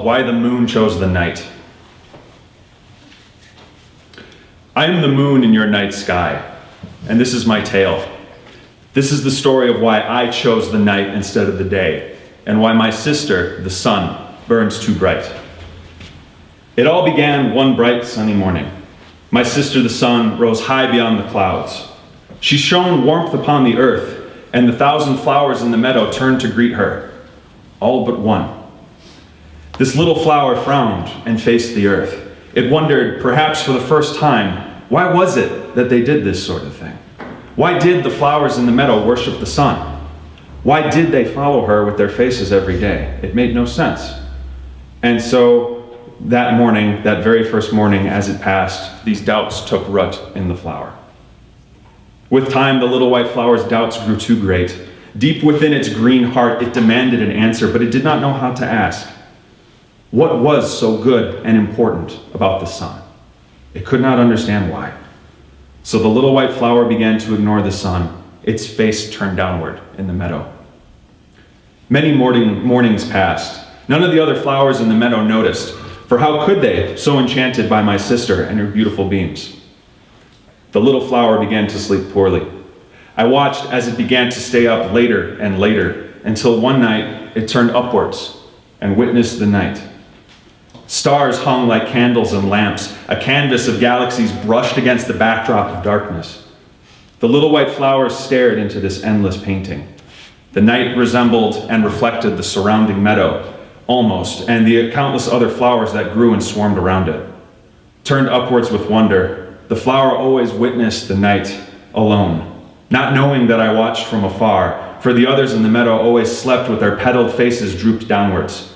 Why the moon chose the night. I am the moon in your night sky, and this is my tale. This is the story of why I chose the night instead of the day, and why my sister, the sun, burns too bright. It all began one bright sunny morning. My sister, the sun, rose high beyond the clouds. She shone warmth upon the earth, and the 1,000 flowers in the meadow turned to greet her, all but one. This little flower frowned and faced the earth. It wondered, perhaps for the first time, why was it that they did this sort of thing? Why did the flowers in the meadow worship the sun? Why did they follow her with their faces every day? It made no sense. And so that morning, that very first morning as it passed, these doubts took root in the flower. With time, the little white flower's doubts grew too great. Deep within its green heart, it demanded an answer, but it did not know how to ask. What was so good and important about the sun? It could not understand why. So the little white flower began to ignore the sun, its face turned downward in the meadow. Many mornings passed. None of the other flowers in the meadow noticed, for how could they, so enchanted by my sister and her beautiful beams? The little flower began to sleep poorly. I watched as it began to stay up later and later, until one night it turned upwards and witnessed the night. Stars hung like candles and lamps. A canvas of galaxies brushed against the backdrop of darkness. The little white flower stared into this endless painting. The night resembled and reflected the surrounding meadow, almost, and the countless other flowers that grew and swarmed around it. Turned upwards with wonder, the flower always witnessed the night alone, not knowing that I watched from afar, for the others in the meadow always slept with their petaled faces drooped downwards.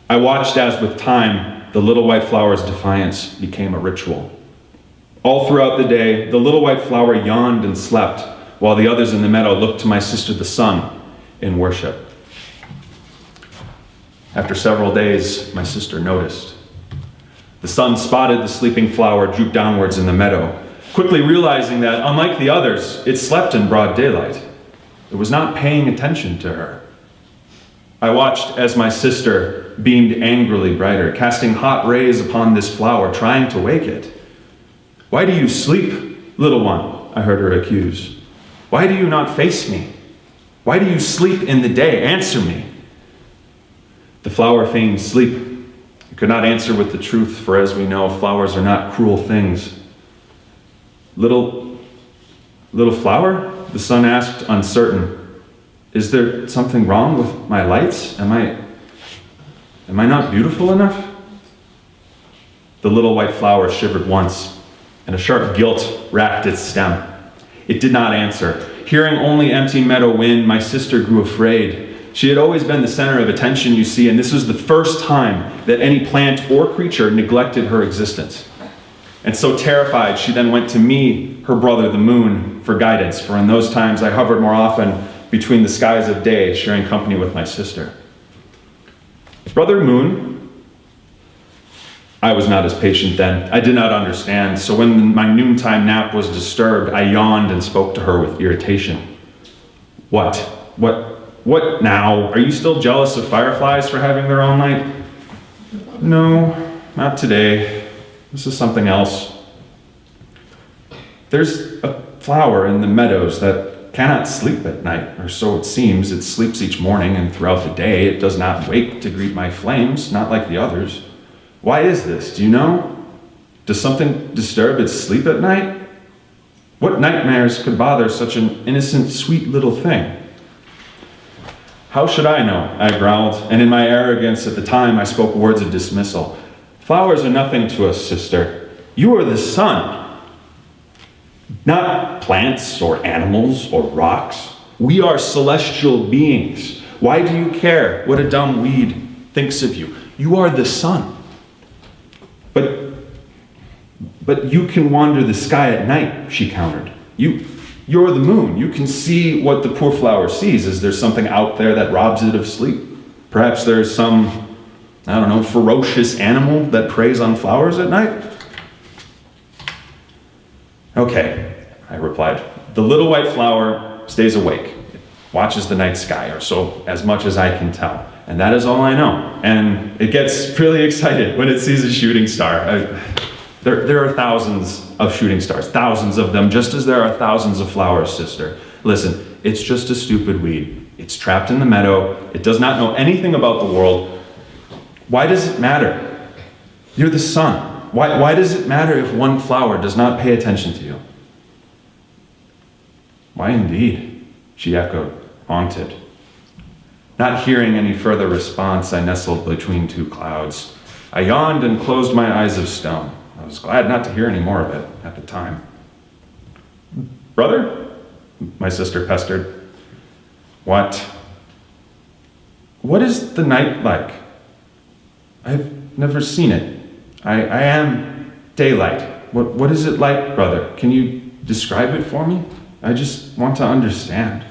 I watched as, with time, the little white flower's defiance became a ritual. All throughout the day, the little white flower yawned and slept, while the others in the meadow looked to my sister the sun in worship. After several days, my sister noticed. The sun spotted the sleeping flower droop downwards in the meadow, quickly realizing that, unlike the others, it slept in broad daylight. It was not paying attention to her. I watched as my sister beamed angrily brighter, casting hot rays upon this flower, trying to wake it. "Why do you sleep, little one?" I heard her accuse. "Why do you not face me? Why do you sleep in the day? Answer me." The flower feigned sleep. It could not answer with the truth, for as we know, flowers are not cruel things. Little flower?" the sun asked, uncertain. "Is there something wrong with my lights? Am I not beautiful enough?" The little white flower shivered once, and a sharp guilt racked its stem. It did not answer. Hearing only empty meadow wind, my sister grew afraid. She had always been the center of attention, you see, and this was the first time that any plant or creature neglected her existence. And so terrified, she then went to me, her brother, the moon, for guidance, for in those times I hovered more often between the skies of day, sharing company with my sister. "Brother Moon," I was not as patient then. I did not understand, so when my noontime nap was disturbed, I yawned and spoke to her with irritation. What now? Are you still jealous of fireflies for having their own light?" "No, not today. This is something else. There's a flower in the meadows that cannot sleep at night, or so it seems. It sleeps each morning, and throughout the day it does not wake to greet my flames, not like the others. Why is this? Do you know? Does something disturb its sleep at night? What nightmares could bother such an innocent, sweet little thing?" "How should I know?" I growled, and in my arrogance at the time I spoke words of dismissal. "Flowers are nothing to us, sister. You are the sun. Not plants or animals or rocks. We are celestial beings. Why do you care what a dumb weed thinks of you? You are the sun. But you can wander the sky at night," she countered. You're the moon. You can see what the poor flower sees. Is there something out there that robs it of sleep? Perhaps there's some, ferocious animal that preys on flowers at night?" "Okay," I replied. "The little white flower stays awake. It watches the night sky, or so as much as I can tell. and that is all I know. And it gets really excited when it sees a shooting star. There are thousands of shooting stars, thousands of them, just as there are thousands of flowers, sister. Listen, it's just a stupid weed. It's trapped in the meadow. It does not know anything about the world. Why does it matter? You're the sun. Why does it matter if one flower does not pay attention to you? Why indeed, she echoed, haunted. Not hearing any further response, I nestled between two clouds. I yawned and closed my eyes of stone. I was glad not to hear any more of it at the time. Brother? My sister pestered. What is the night like? I've never seen it. I am daylight. What is it like, brother? Can you describe it for me? I just want to understand.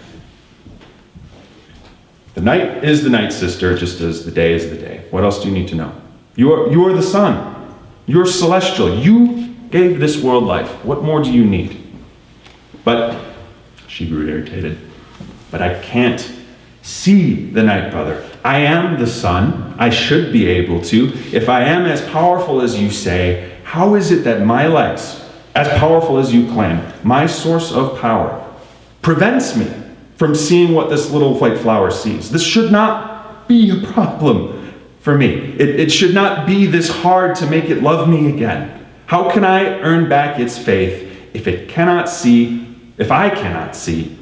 The night is the night, sister, just as the day is the day. What else do you need to know? You are the sun. You're celestial. You gave this world life. What more do you need? But, she grew irritated, but I can't see the night, brother. I am the sun. I should be able to. If I am as powerful as you say, how is it that my lights, as powerful as you claim, my source of power, prevents me from seeing what this little white flower sees? This should not be a problem for me. It should not be this hard to make it love me again. How can I earn back its faith if I cannot see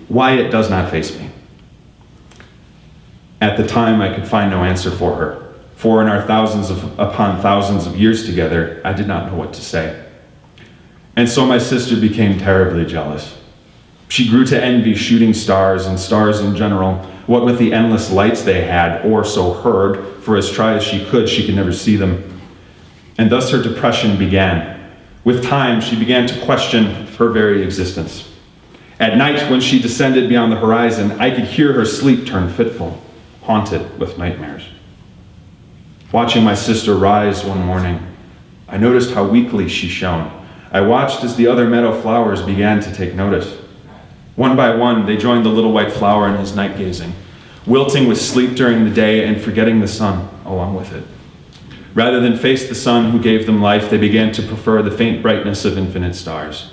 why it does not face me? At the time, I could find no answer for her, for in our thousands upon thousands of years together, I did not know what to say. And so my sister became terribly jealous. She grew to envy shooting stars and stars in general, what with the endless lights they had, or so heard, for as try as she could never see them. And thus her depression began. With time, she began to question her very existence. At night, when she descended beyond the horizon, I could hear her sleep turn fitful, haunted with nightmares. Watching my sister rise one morning, I noticed how weakly she shone. I watched as the other meadow flowers began to take notice. One by one, they joined the little white flower in his night gazing, wilting with sleep during the day and forgetting the sun along with it. Rather than face the sun who gave them life, they began to prefer the faint brightness of infinite stars.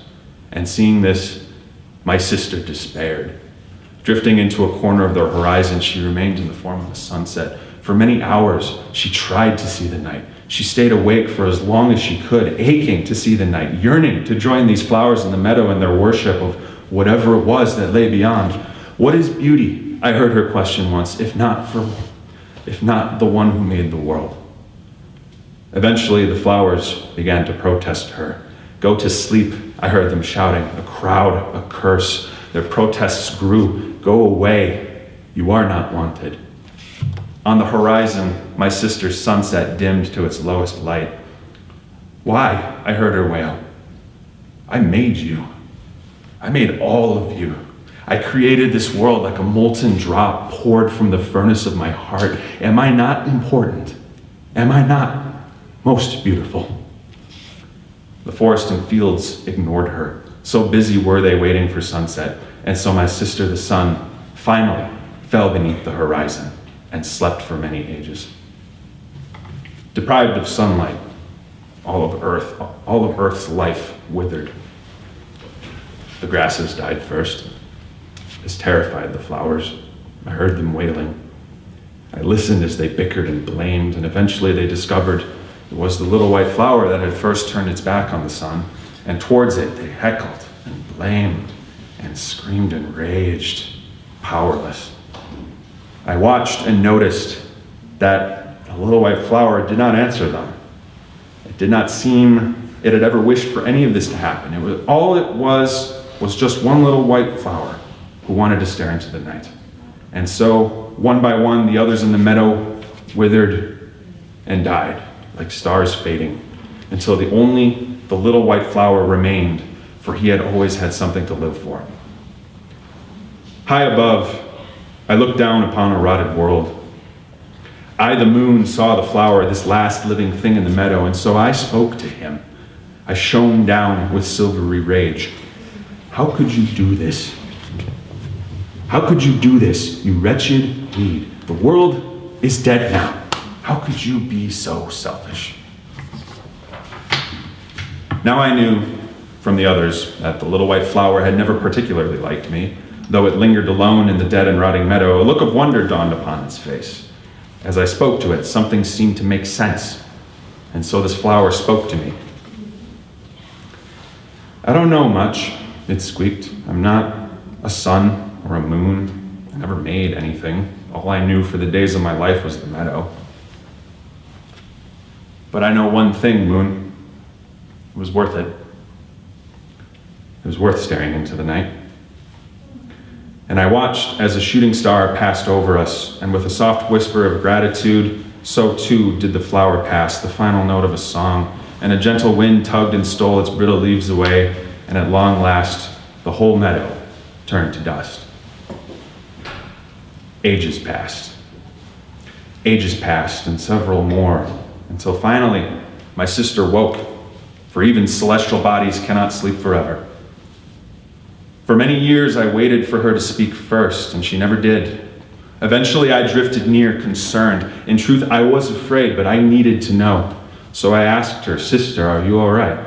And seeing this, my sister despaired. Drifting into a corner of the horizon, she remained in the form of a sunset. For many hours, she tried to see the night. She stayed awake for as long as she could, aching to see the night, yearning to join these flowers in the meadow in their worship of whatever it was that lay beyond. What is beauty? I heard her question once, if not the one who made the world. Eventually, the flowers began to protest her. Go to sleep, I heard them shouting, a crowd, a curse. Their protests grew. Go away, you are not wanted. On the horizon, my sister's sunset dimmed to its lowest light. Why? I heard her wail. I made you. I made all of you. I created this world like a molten drop poured from the furnace of my heart. Am I not important? Am I not most beautiful? The forest and fields ignored her. So busy were they waiting for sunset. And so my sister, the sun, finally fell beneath the horizon and slept for many ages. Deprived of sunlight, all of Earth's life withered. The grasses died first. This terrified the flowers. I heard them wailing. I listened as they bickered and blamed, and eventually they discovered it was the little white flower that had first turned its back on the sun, and towards it they heckled and blamed and screamed and raged, powerless. I watched and noticed that the little white flower did not answer them. It did not seem it had ever wished for any of this to happen. All it was just one little white flower who wanted to stare into the night. And so, one by one, the others in the meadow withered and died, like stars fading, until the little white flower remained, for he had always had something to live for. High above, I looked down upon a rotted world. I, the moon, saw the flower, this last living thing in the meadow, and so I spoke to him. I shone down with silvery rage. How could you do this? How could you do this, you wretched weed? The world is dead now. How could you be so selfish? Now I knew from the others that the little white flower had never particularly liked me. Though it lingered alone in the dead and rotting meadow, a look of wonder dawned upon its face. As I spoke to it, something seemed to make sense, and so this flower spoke to me. "I don't know much," it squeaked. "I'm not a sun or a moon. I never made anything. All I knew for the days of my life was the meadow. But I know one thing, Moon. It was worth it. It was worth staring into the night." And I watched as a shooting star passed over us, and with a soft whisper of gratitude, so too did the flower pass, the final note of a song, and a gentle wind tugged and stole its brittle leaves away, and at long last, the whole meadow turned to dust. Ages passed, and several more, until finally, my sister woke, for even celestial bodies cannot sleep forever. For many years, I waited for her to speak first, and she never did. Eventually, I drifted near, concerned. In truth, I was afraid, but I needed to know. So I asked her, "Sister, are you all right?"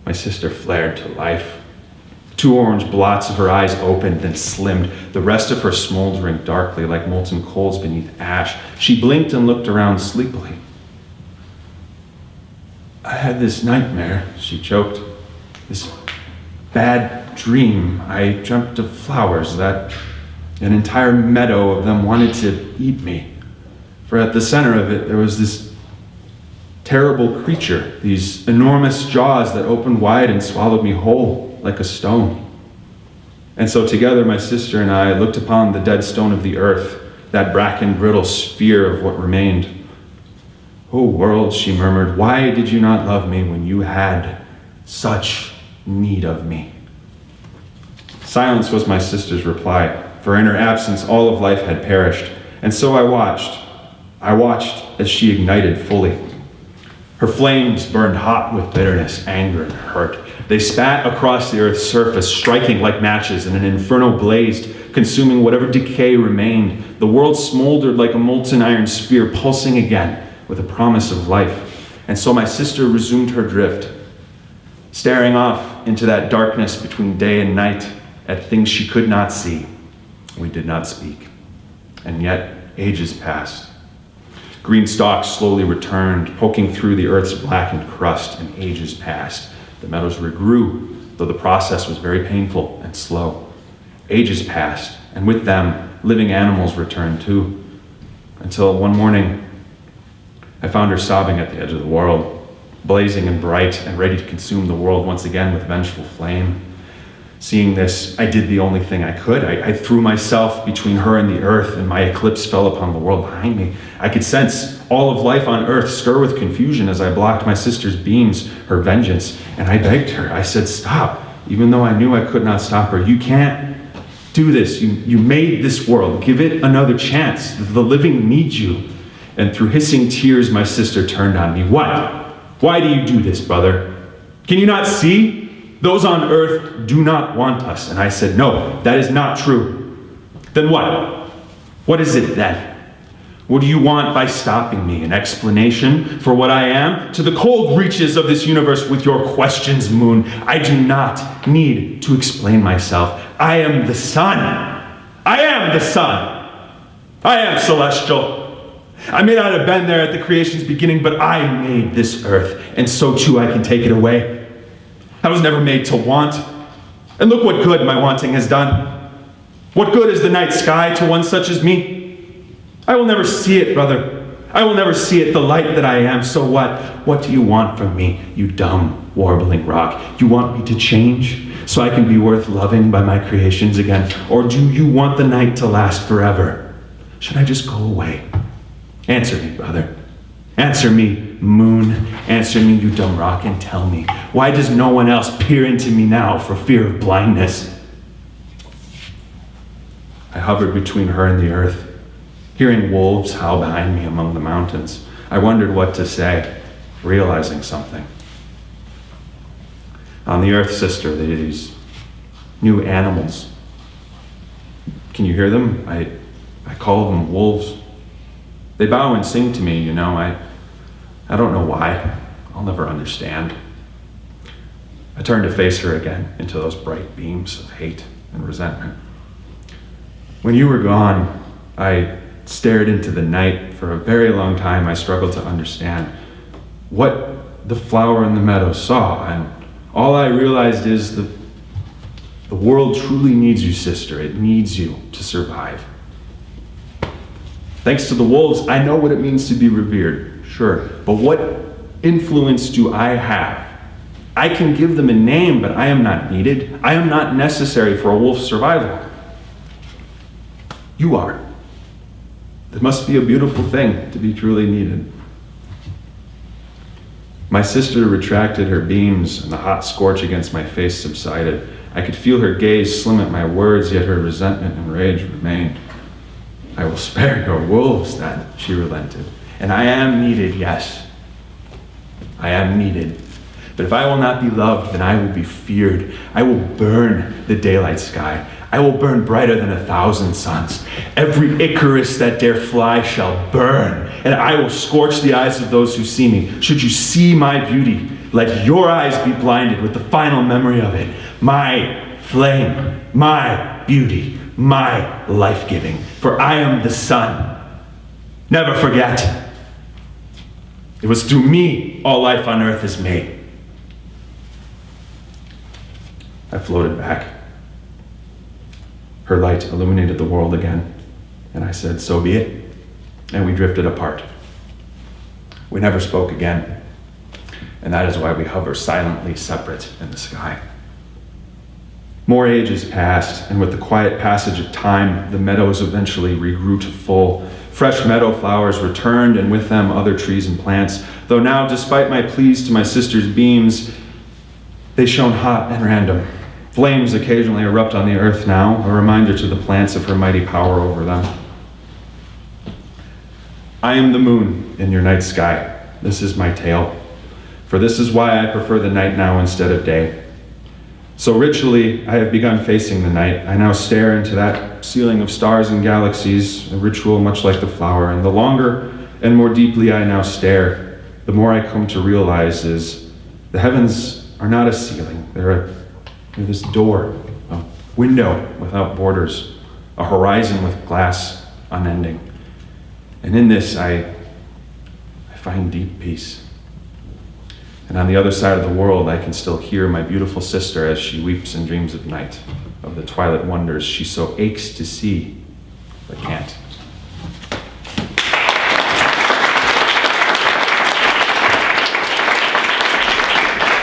My sister flared to life. 2 orange blots of her eyes opened and slimmed, the rest of her smoldering darkly like molten coals beneath ash. She blinked and looked around sleepily. "I had this nightmare," she choked. "This bad dream. I dreamt of flowers, that an entire meadow of them wanted to eat me. For at the center of it, there was this terrible creature, these enormous jaws that opened wide and swallowed me whole like a stone. And so together, my sister and I looked upon the dead stone of the earth, that bracken brittle sphere of what remained. Oh world," she murmured, "why did you not love me when you had such need of me?" Silence was my sister's reply, for in her absence all of life had perished. And so I watched as she ignited fully. Her flames burned hot with bitterness, anger, and hurt. They spat across the earth's surface, striking like matches, and an inferno blazed, consuming whatever decay remained. The world smoldered like a molten iron sphere, pulsing again with a promise of life. And so my sister resumed her drift, staring off into that darkness between day and night at things she could not see. We did not speak. And yet, ages passed. Green stalks slowly returned, poking through the earth's blackened crust, and ages passed. The meadows regrew, though the process was very painful and slow. Ages passed, and with them, living animals returned too. Until one morning, I found her sobbing at the edge of the world, blazing and bright and ready to consume the world once again with vengeful flame. Seeing this, I did the only thing I could. I threw myself between her and the earth, and my eclipse fell upon the world behind me. I could sense all of life on earth stir with confusion as I blocked my sister's beams, her vengeance, and I begged her. I said, "Stop," even though I knew I could not stop her. "You can't do this. You made this world. Give it another chance. The living need you." And through hissing tears, my sister turned on me. "What? Why do you do this, brother? Can you not see? Those on earth do not want us." And I said, "No, that is not true." "Then what? What is it then? What do you want by stopping me? An explanation for what I am? To the cold reaches of this universe with your questions, Moon. I do not need to explain myself. I am the sun. I am the sun. I am celestial. I may not have been there at the creation's beginning, but I made this earth, and so too I can take it away. I was never made to want, and look what good my wanting has done. What good is the night sky to one such as me? I will never see it, brother. I will never see it, the light that I am. So what? What do you want from me, you dumb, warbling rock? You want me to change so I can be worth loving by my creations again? Or do you want the night to last forever? Should I just go away? Answer me, brother. Answer me, Moon. Answer me, you dumb rock, and tell me, why does no one else peer into me now for fear of blindness? I hovered between her and the earth, hearing wolves howl behind me among the mountains. I wondered what to say, realizing something. On the earth, sister, there are these new animals. Can you hear them? I call them wolves. They bow and sing to me, you know. I don't know why. I'll never understand. I turned to face her again into those bright beams of hate and resentment. When you were gone, I stared into the night. For a very long time, I struggled to understand what the flower in the meadow saw, and all I realized is that the world truly needs you, sister. It needs you to survive. Thanks to the wolves, I know what it means to be revered, sure, but what influence do I have? I can give them a name, but I am not needed. I am not necessary for a wolf's survival. You are. It must be a beautiful thing to be truly needed. My sister retracted her beams, and the hot scorch against my face subsided. I could feel her gaze slim at my words, yet her resentment and rage remained. I will spare your wolves, then, she relented. And I am needed, yes. I am needed. But if I will not be loved, then I will be feared. I will burn the daylight sky. I will burn brighter than 1,000 suns. Every Icarus that dare fly shall burn, and I will scorch the eyes of those who see me. Should you see my beauty, let your eyes be blinded with the final memory of it. My flame, my beauty, my life-giving, for I am the sun. Never forget. It was through me all life on earth is made. I floated back. Her light illuminated the world again, and I said, so be it. And we drifted apart. We never spoke again, and that is why we hover silently separate in the sky. More ages passed, and with the quiet passage of time, the meadows eventually regrew to full. Fresh meadow flowers returned, and with them other trees and plants, though now, despite my pleas to my sister's beams, they shone hot and random. Flames occasionally erupt on the earth now, a reminder to the plants of her mighty power over them. I am the moon in your night sky. This is my tale. For this is why I prefer the night now instead of day. So ritually, I have begun facing the night. I now stare into that ceiling of stars and galaxies, a ritual much like the flower. And the longer and more deeply I now stare, the more I come to realize is the heavens are not a ceiling. They're this door, a window without borders, a horizon with glass unending. And in this, I find deep peace. And on the other side of the world, I can still hear my beautiful sister as she weeps and dreams of night, of the twilight wonders she so aches to see, but can't.